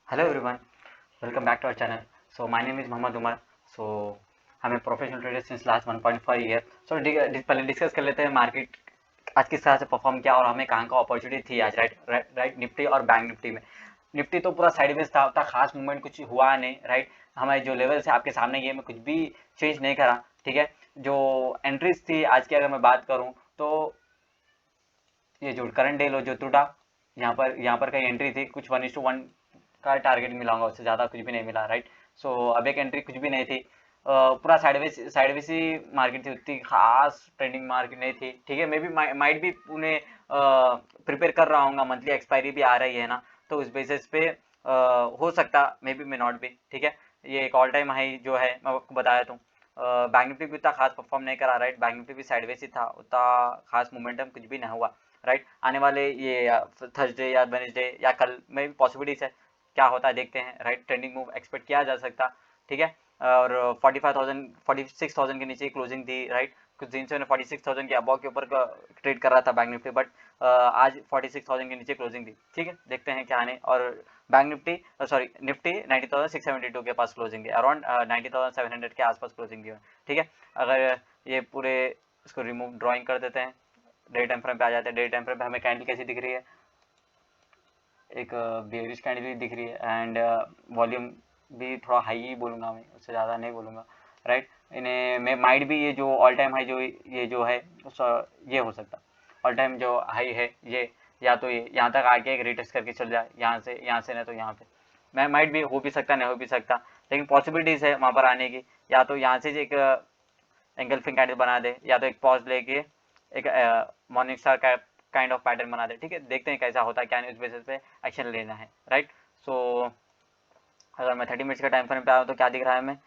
Hello everyone, welcome back to our channel. So my name is Mohammad Umar. So हम एक professional trader since last 1.5 year. So पहले discuss कर लेते हैं market आज किस तरह से परफॉर्म किया और हमें कहाँ का अपॉर्चुनिटी थी आज। राइट निफ्टी और बैंक निफ्टी में। निफ्टी तो पूरा साइडवेज था, उतना खास मूवमेंट कुछ हुआ नहीं। राइट, हमारे जो लेवल्स है आपके सामने ये मैं कुछ भी चेंज नहीं करा। ठीक है, जो एंट्रीज थी आज की अगर मैं बात करूँ तो ये जो करंट डे लो जो टूटा, यहाँ पर कहीं एंट्री थी, कुछ 1:1 का टारगेट मिला होगा, उससे ज़्यादा कुछ भी नहीं मिला। राइट, सो अब एक एंट्री कुछ भी नहीं थी। पूरा साइडवेज साइडवेज ही मार्केट थी, उतनी खास ट्रेंडिंग मार्केट नहीं थी। ठीक है, मे बी माइट भी उन्हें प्रिपेयर कर रहा हूँ, मंथली एक्सपायरी भी आ रही है ना, तो उस बेसिस पे हो सकता मे बी मे नॉट भी। ठीक है, ये एक ऑल टाइम हाई जो है मैं आपको बताया था। बैंक निफ्टी भी उतना खास परफॉर्म नहीं करा। राइट, बैंक निफ्टी भी साइडवेज ही था, उतना खास मोमेंटम कुछ भी नहीं हुआ। राइट, आने वाले ये थर्सडे या वेडनेसडे या कल में भी पॉसिबिलिटीज है, क्या होता है देखते हैं। राइट, ट्रेंडिंग मूव एक्सपेक्ट किया जा सकता। ठीक है, और 45,000 46,000 के नीचे क्लोजिंग थी। राइट, कुछ दिन से 46,000 के अबव के ऊपर ट्रेड कर रहा था बैंक निफ्टी, बट आज 46,000 के नीचे क्लोजिंग थी। ठीक है, देखते हैं क्या आने। और बैंक निफ्टी सॉरी निफ्टी 90,672 के पास क्लोजिंग थी, अराउंड 90,700 के आसपास क्लोजिंग थी। ठीक है, अगर ये पूरे इसको रिमूव ड्राइंग कर देते हैं, डे टाइम फ्रेम पे आ जाते हैं। डे टाइम फ्रेम पे हमें कैंडल कैसी दिख रही है, एक बेयरिश कैंडल भी दिख रही है, एंड वॉल्यूम भी थोड़ा हाई ही बोलूँगा मैं, उससे ज़्यादा नहीं बोलूँगा। राइट, इन्हें मैं माइट भी ये जो ऑल टाइम हाई जो ये जो है ये हो सकता ऑल टाइम जो हाई है ये, या तो ये यहाँ तक आके एक रिटेस्ट करके चल जाए, यहाँ से नहीं तो यहाँ पे। मैं माइट भी हो भी सकता, नहीं हो भी सकता, लेकिन पॉसिबिलिटीज़ है वहाँ पर आने की। या तो यहाँ से एक एंगल्फिंग कैंडल बना दे, या तो एक पॉज लेके एक मॉर्निंग स्टार का काइंड ऑफ पैटर्न बना दे। ठीक है, देखते हैं कैसा होता है, क्या नहीं, उस बेसिस पे एक्शन लेना है। राइट, सो अगर मैं 30 मिनट्स का टाइम फ्रेम पे आऊँ तो क्या दिख रहा है हमें,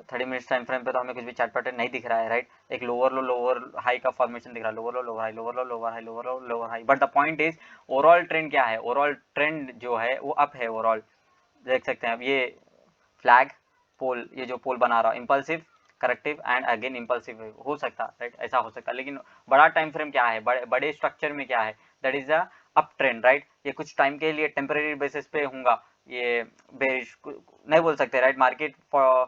30 मिनट्स टाइम फ्रेम पे तो हमें कुछ भी चार्ट पैटर्न नहीं दिख रहा है। राइट, एक लोअर लो लोअर हाई का फॉर्मेशन दिख रहा है, lower low lower high, lower low lower high, lower low lower high. But the point is overall trend क्या है, ओवरऑल ट्रेंड जो है वो अप है ओवरऑल। देख सकते हैं अब ये फ्लैग पोल, ये जो पोल बना रहा है, impulsive corrective and again impulsive हो सकता। राइट, ऐसा हो सकता, लेकिन बड़ा टाइम फ्रेम क्या है, बड़े स्ट्रक्चर में क्या है, that is a up trend. Right, ये कुछ टाइम के लिए टेम्परेरी बेसिस पे होगा, ये बेरिश नहीं बोल सकते। Right, market for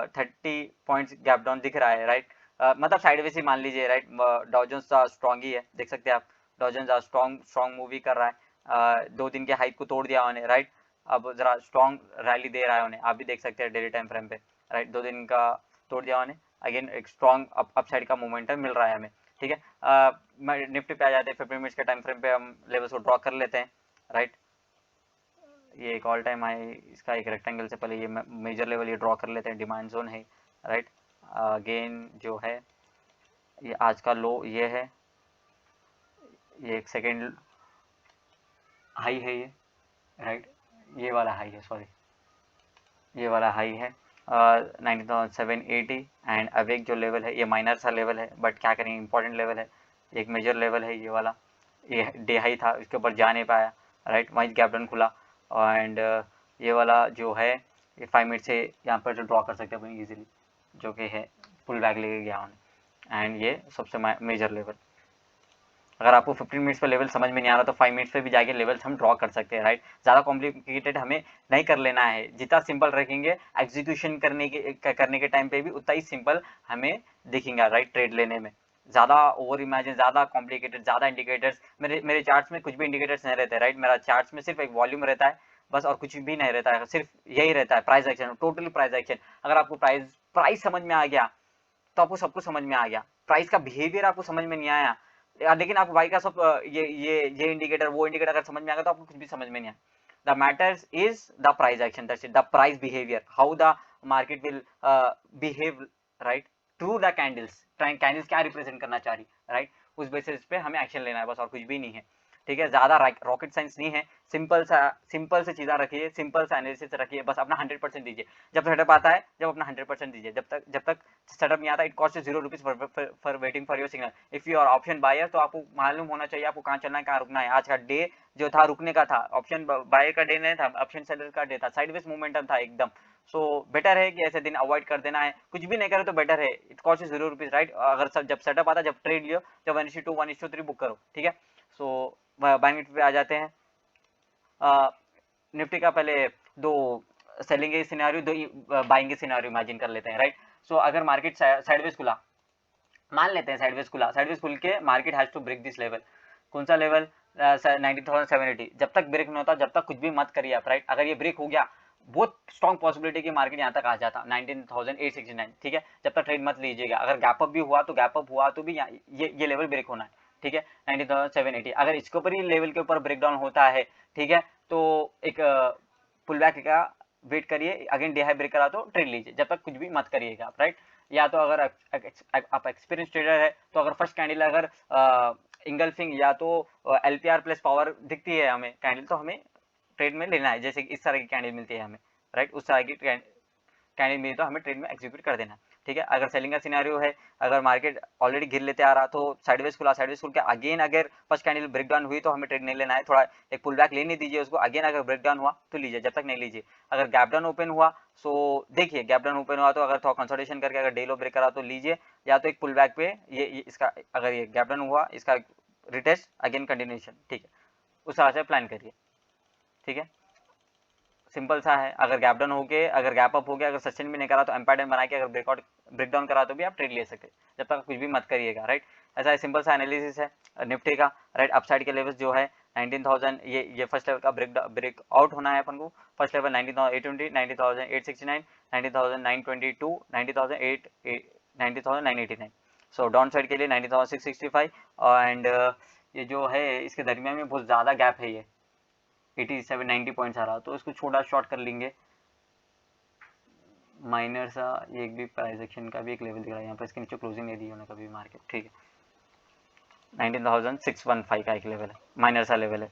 30 points gap down दिख रहा है। राइट, मतलब साइडवेज ही मान लीजिए। राइट, डॉजन्स स्ट्रॉन्ग ही है, देख सकते हैं आप, डॉजन्स स्ट्रॉन्ग स्ट्रॉन्ग मूवी कर रहा है। 2 दिन के हाइक को तोड़ दिया उन्हें। राइट, अब जरा स्ट्रॉन्ग रैली दे रहा है उन्हें, आप भी देख सकते हैं डेली टाइम फ्रेम पे। राइट, 2 दिन का तोड़ दिया उन्हें, अगेन एक स्ट्रॉन्ग अपसाइड का मोमेंटम मिल रहा है हमें। ठीक है, निफ्टी पे आ जाते हैं, 15 मिनट्स के टाइम फ्रेम पे हम लेवल्स को ड्रॉ कर लेते हैं। राइट, ये एक ऑल टाइम हाई, इसका एक रेक्टेंगल से पहले ये मेजर लेवल ये ड्रॉ कर लेते हैं, डिमांड जोन है। राइट, अगेन जो है ये आज का लो ये है, ये एक सेकेंड हाई है ये। राइट, ये वाला हाई है, सॉरी ये वाला हाई है 90,780। एंड अब एक जो लेवल है ये माइनर सा लेवल है, बट क्या करेंगे, इंपॉर्टेंट लेवल है, एक मेजर लेवल है ये वाला। ये डे हाई था, इसके ऊपर जा नहीं पाया। राइट, वहीं गैप डाउन खुला, एंड ये वाला जो है ये 5 मिनट से यहाँ पर जो ड्रॉ कर सकते हैं अपनी ईजिली, जो कि है पुल बैक लेके गया उन्हें, एंड ये सबसे मेजर लेवल। अगर आपको 15 मिनट्स पे लेवल समझ में नहीं आ रहा तो 5 मिनट्स पे भी जाके लेवल्स हम ड्रॉ कर सकते हैं। राइट, ज़्यादा कॉम्प्लिकेटेड हमें नहीं कर लेना है, जितना सिंपल रखेंगे एग्जीक्यूशन करने के टाइम पे भी उतना ही सिंपल हमें दिखेगा। राइट, ट्रेड लेने में ज़्यादा ओवर इमेजिन, ज़्यादा कॉम्प्लिकेटेड, ज़्यादा इंडिकेटर्स, मेरे मेरे चार्ट्स में कुछ भी इंडिकेटर्स नहीं रहते। राइट, मेरा चार्ट्स में सिर्फ एक वॉल्यूम रहता है बस, और कुछ भी नहीं रहता है, सिर्फ यही रहता है, price action, totally price action. अगर आपको प्राइस प्राइस समझ में आ गया तो आपको सब कुछ समझ में आ गया। प्राइस का बिहेवियर आपको समझ में नहीं आया लेकिन आपको भाई का सब ये इंडिकेटर वो इंडिकेटर अगर समझ में आ गया तो आपको कुछ भी समझ में नहीं आया। The matters is the price action, that's it, the price behaviour, how the market will behave. Right, through the candles, candles क्या रिप्रेजेंट करना चाह रही। राइट, उस बेसिस पे हमें एक्शन लेना है बस, और कुछ भी नहीं है। ठीक है, ज्यादा रॉकेट साइंस नहीं है, सिंपल से चीज़ें रखिए, सिंपल सा एनालिसिस रखिए, बस अपना 100% दीजिए। जब सेटअप आता है जब अपना 100% दीजिए, जब तक सेटअप नहीं आता, it cost ₹0 for waiting for your signal. If you are option buyer तो आपको मालूम होना चाहिए आपको कहाँ चलना है, कहाँ रुकना है। आज का डे जो था रुकने का था, ऑप्शन बायर का डे नहीं था, ऑप्शन सेलर का डे था, साइडवेज मूवमेंटम था एकदम। सो बेटर है कि ऐसे दिन अवॉइड कर देना है, कुछ भी नहीं करे तो बेटर है, इट कॉस्ट ₹0। राइट, अगर जब सेटअप आता, जब ट्रेड लियो, जब 1:2 1:3 बुक करो। ठीक है, सो बैंक पे आ जाते हैं। निफ्टी का पहले दो सेलिंग के सिनेरियो, दो बाइंग के सिनेरियो इमेजिन कर लेते हैं, राइट। सो अगर मार्केट साइडवेज खुला, मान लेते हैं साइडवेज खुल के market has to break this level. कौन सा लेवल? 19,780। जब तक ब्रेक नहीं होता, जब तक कुछ भी मत करिए आप, राइट। अगर ये ब्रेक हो गया, बहुत स्ट्रॉन्ग पॉसिबिलिटी कि मार्केट यहाँ तक आ जाता 19,869, ठीक है। जब तक ट्रेड मत लीजिएगा। अगर गैप अप भी हुआ तो गैप अप हुआ तो भी ये लेवल ब्रेक होना है, ठीक है, 19,780। अगर इसके ऊपर ही लेवल के ऊपर ब्रेक डाउन होता है, ठीक है, तो एक पुल बैक का वेट करिए, अगेन डे हाई ब्रेक करा तो ट्रेड लीजिए, जब तक कुछ भी मत करिएगा आप, राइट। या तो अगर आप एक्सपीरियंस ट्रेडर है तो अगर फर्स्ट कैंडल अगर इंगल्फिंग या तो एलपीआर प्लस पावर दिखती है हमें कैंडल, तो हमें ट्रेड में लेना है। जैसे कि इस तरह की कैंडल मिलती है हमें, राइट, उस तरह की कैंडल मिली तो हमें ट्रेड में एग्जीक्यूट कर देना, ठीक है। अगर सेलिंग का सिनेरियो है, अगर मार्केट ऑलरेडी गिर लेते आ रहा तो साइडवेज खुल के अगेन अगर फर्स्ट कैंडल ब्रेक डाउन हुई तो हमें ट्रेड नहीं लेना है, थोड़ा एक पुल बैक लेने दीजिए उसको। अगेन अगर ब्रेक डाउन हुआ तो लीजिए, जब तक नहीं लीजिए। अगर गैप डाउन ओपन हुआ, सो देखिए गैप डाउन ओपन हुआ तो अगर थोड़ा कंसोलिडेशन करके अगर डे लो ब्रेक करा तो लीजिए, या तो एक पुल बैक पे ये इसका अगर ये गैप डाउन हुआ, इसका रिटेस्ट अगेन कंटिन्यूएशन, ठीक है, उस तरह से प्लान करिए, ठीक है। सिंपल सा है। अगर गैप डाउन हो गए, अगर गैप अप हो गया, अगर सस्टेन भी नहीं करा तो एम्पायर टाइम बना के अगर ब्रेक डाउन करा तो भी आप ट्रेड ले सकते, जब तक कुछ भी मत करिएगा, राइट। ऐसा सिंपल सा एनालिसिस है निफ्टी का, राइट। अपसाइड के लेवल्स जो है 19,000, ये फर्स्ट लेवल का ब्रेक आउट होना है अपन को। First level 19,820, 19,869, 19,922, 19,989। So down side के लिए 19,665 एंड ये जो है इसके दरमियान में बहुत ज़्यादा गैप है, ये 87-90 पॉइंट्स आ रहा, तो इसको छोटा शॉर्ट कर लेंगे। माइनर सा ये एक भी प्राइस एक्शन का भी एक लेवल दिख रहा है यहाँ पर, इसके नीचे क्लोजिंग नहीं दी उन्होंने कभी मार्केट, ठीक है। 19,615 का एक लेवल है, माइनर सा लेवल है।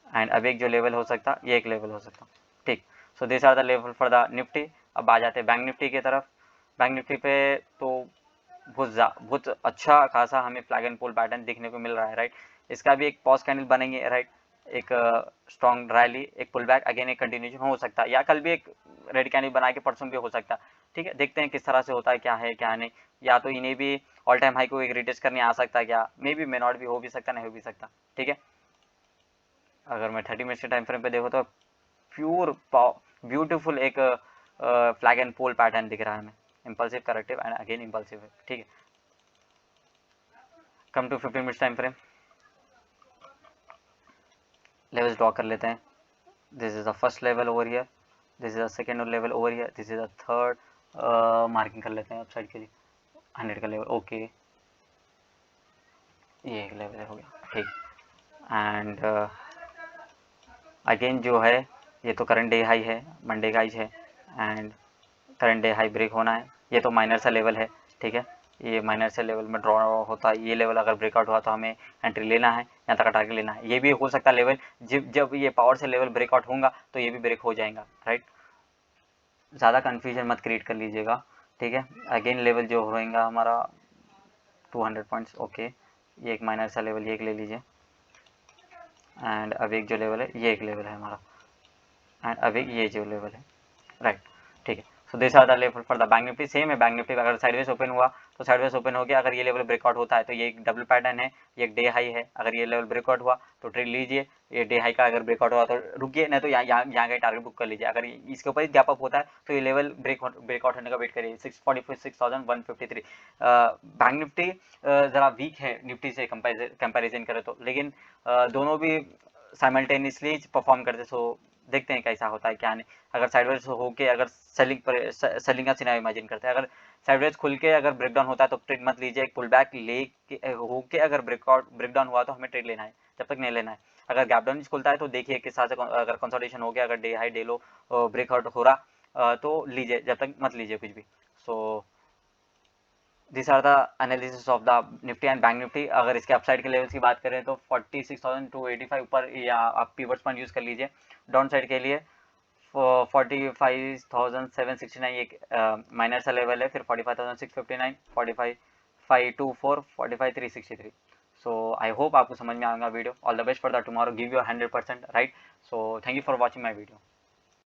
एंड अब एक जो लेवल हो सकता, ये एक लेवल हो सकता, ठीक। So this are the level for the Nifty. अब आ जाते हैं बैंक निफ्टी की तरफ। बैंक निफ्टी पे तो बहुत अच्छा खासा हमें फ्लैग एंड पोल पैटर्न देखने को मिल रहा है, राइट। इसका भी एक पॉज कैंडल बनेंगे, राइट। एक स्ट्रॉन्ग रैली, एक पुल बैक, अगेन एक कंटिन्यूशन हो सकता है, या कल भी एक रेड कैंडल बना के परसों भी हो सकता है, ठीक है। देखते हैं किस तरह से होता है, क्या है क्या नहीं। या तो इन्हें भी ऑल टाइम हाई को एक रिटेस्ट करने आ सकता है, क्या मे बी मे नॉट भी, हो भी सकता, नहीं हो भी सकता, ठीक है। अगर मैं 30 मिनट्स के टाइम फ्रेम पे देखो तो प्योर ब्यूटीफुल एक फ्लैग एंड पोल पैटर्न दिख रहा है हमें, impulsive corrective and again impulsive, ठीक है। Come to 15 minutes time frame, levels draw कर लेते हैं। This is the first level over here, this is the second level over here, this is the third. Marking कर लेते हैं up side के लिए 100 का लेवल, ओके, ये एक लेवल हो गया, ठीक। एंड अगेन जो है ये तो करंट डे हाई है, मंडे का हाई है, and current day high break होना है। ये तो माइनर सा लेवल है, ठीक है, ये माइनर से लेवल में ड्रॉ होता है। ये लेवल अगर ब्रेकआउट हुआ तो हमें एंट्री लेना है, यहाँ तक टारगेट लेना है। ये भी हो सकता है लेवल, जब ये पावर से लेवल ब्रेकआउट होगा तो ये भी ब्रेक हो जाएगा, राइट। ज़्यादा कन्फ्यूजन मत क्रिएट कर लीजिएगा, ठीक है। अगेन लेवल जो होएगा हमारा 200 पॉइंट्स, ओके, ये एक माइनर सा लेवल, ये एक ले लीजिए। एंड अब एक जो लेवल है, ये एक लेवल है हमारा, एंड अब एक ये जो लेवल है, राइट, ठीक है। So this are the level for the bank Nifty. Same है बैंक निफ्टी, अगर साइडवेज ओपन हुआ तो साइडवेज ओपन हो गया, अगर ये लेवल ब्रेकआउट होता है तो ये एक डबल पैटर्न है, ये एक डे हाई है। अगर ये लेवल ब्रेकआउट हुआ तो ट्रेड लीजिए, ये डे हाई का अगर ब्रेकआउट हुआ तो रुकिए, नहीं तो यहाँ का टारगेट बुक कर लीजिए। अगर इसके ऊपर गैप अप होता है तो ये लेवल ब्रेकआउट होने का वेट करिए, 6,153। बैंक निफ्टी ज़रा वीक है निफ्टी से कंपेरिजन करें तो, लेकिन दोनों भी साइमल्टेनियसली परफॉर्म करते, सो देखते हैं कैसा होता है क्या नहीं। अगर साइडवेज होके अगर सेलिंग का सिनेरियो इमेजिन करते हैं, अगर साइडवेज खुल के अगर ब्रेकडाउन होता है तो ट्रेड मत लीजिए, एक पुल बैक ले होके अगर ब्रेकडाउन हुआ तो हमें ट्रेड लेना है, जब तक नहीं लेना है। अगर गैप डाउन खुलता है तो देखिए किस तरह से, अगर कंसोलिडेशन हो गया, अगर डे हाई डे लो ब्रेकआउट हो रहा तो लीजिए, जब तक मत लीजिए कुछ भी। So this are the analysis of the Nifty and bank Nifty. अगर इसके अपसाइड के लेवल्स की बात करें तो 46,285 ऊपर, या आप पीवर्स पॉइंट यूज़ कर लीजिए। डाउन साइड के लिए 45,769 एक माइनर सा लेवल है, फिर 45,659, 45,524, 45,363। सो आई होप आपको समझ में आएगा video. All the best for the tomorrow, give your 100%, right. So thank you for watching my video.